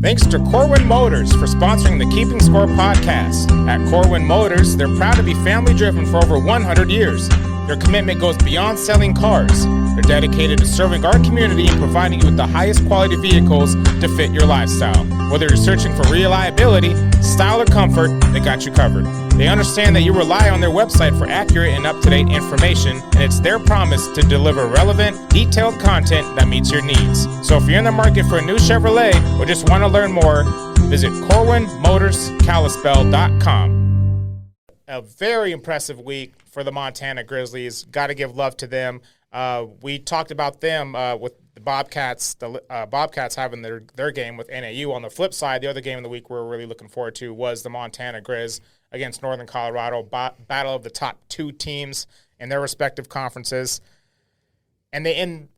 Thanks to Corwin Motors for sponsoring the Keeping Score podcast. At Corwin Motors, they're proud to be family-driven for over 100 years. Their commitment goes beyond selling cars. They're dedicated to serving our community and providing you with the highest quality vehicles to fit your lifestyle. Whether you're searching for reliability, style, or comfort, they got you covered. They understand that you rely on their website for accurate and up-to-date information, and it's their promise to deliver relevant, detailed content that meets your needs. So if you're in the market for a new Chevrolet or just want to learn more, visit CorwinMotorsKalispell.com. A very impressive week for the Montana Grizzlies. Got to give love to them. We talked about them with the Bobcats. The Bobcats having their game with NAU. On the flip side, the other game of the week we're really looking forward to was the Montana Griz against Northern Colorado. Battle of the top two teams in their respective conferences. And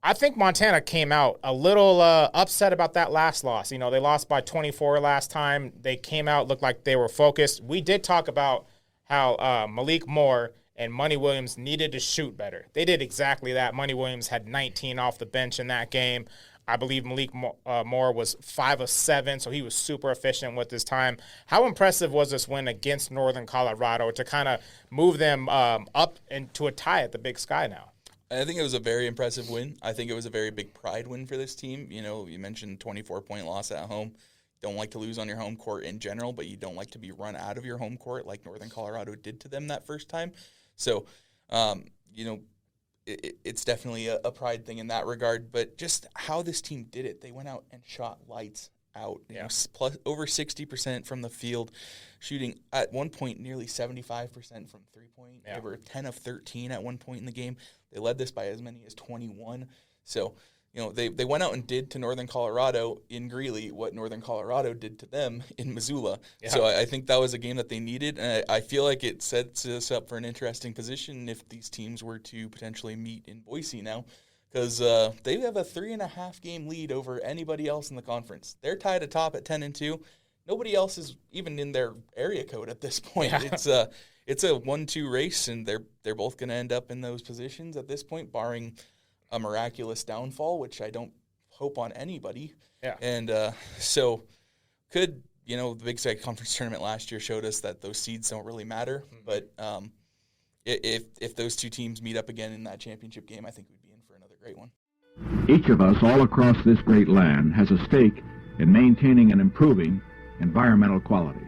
I think Montana came out a little upset about that last loss. You know, they lost by 24 last time. They came out, looked like they were focused. We did talk about how Malik Moore and Money Williams needed to shoot better. They did exactly that. Money Williams had 19 off the bench in that game. I believe Malik Moore was 5 of 7, so he was super efficient with his time. How impressive was this win against Northern Colorado to kind of move them up into a tie at the Big Sky now? I think it was a very impressive win. I think it was a very big pride win for this team. You know, you mentioned 24-point loss at home. Don't like to lose on your home court in general, but you don't like to be run out of your home court like Northern Colorado did to them that first time. So, you know, it's definitely a pride thing in that regard. But just how this team did it, they went out and shot lights out. Yeah. You know, plus over 60% from the field, shooting at one point nearly 75% from three-point. Yeah. They were 10 of 13 at one point in the game. They led this by as many as 21. So, you know, they went out and did to Northern Colorado in Greeley what Northern Colorado did to them in Missoula. Yeah. So I think that was a game that they needed, and I feel like it sets us up for an interesting position if these teams were to potentially meet in Boise now, because they have a 3.5-game lead over anybody else in the conference. They're tied atop at 10-2. Nobody else is even in their area code at this point. Yeah. It's a 1-2 race, and they're both going to end up in those positions at this point, barring a miraculous downfall, which I don't hope on anybody. Yeah. And so the Big Sky Conference tournament last year showed us that those seeds don't really matter. Mm-hmm. But if those two teams meet up again in that championship game, I think we'd be in for another great one. Each of us all across this great land has a stake in maintaining and improving environmental quality,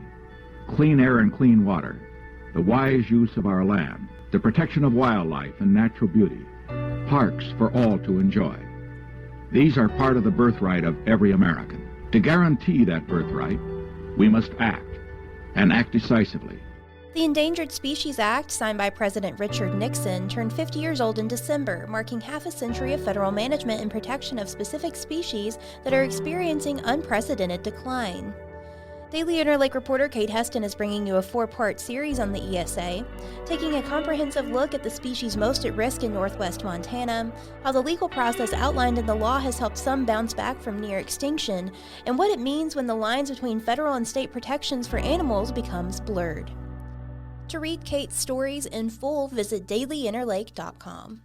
clean air and clean water, the wise use of our land, the protection of wildlife and natural beauty, parks for all to enjoy. These are part of the birthright of every American. To guarantee that birthright, we must act, and act decisively. The Endangered Species Act, signed by President Richard Nixon, turned 50 years old in December, marking half a century of federal management and protection of specific species that are experiencing unprecedented decline. Daily Interlake reporter Kate Heston is bringing you a 4-part series on the ESA, taking a comprehensive look at the species most at risk in northwest Montana, how the legal process outlined in the law has helped some bounce back from near extinction, and what it means when the lines between federal and state protections for animals becomes blurred. To read Kate's stories in full, visit dailyinterlake.com.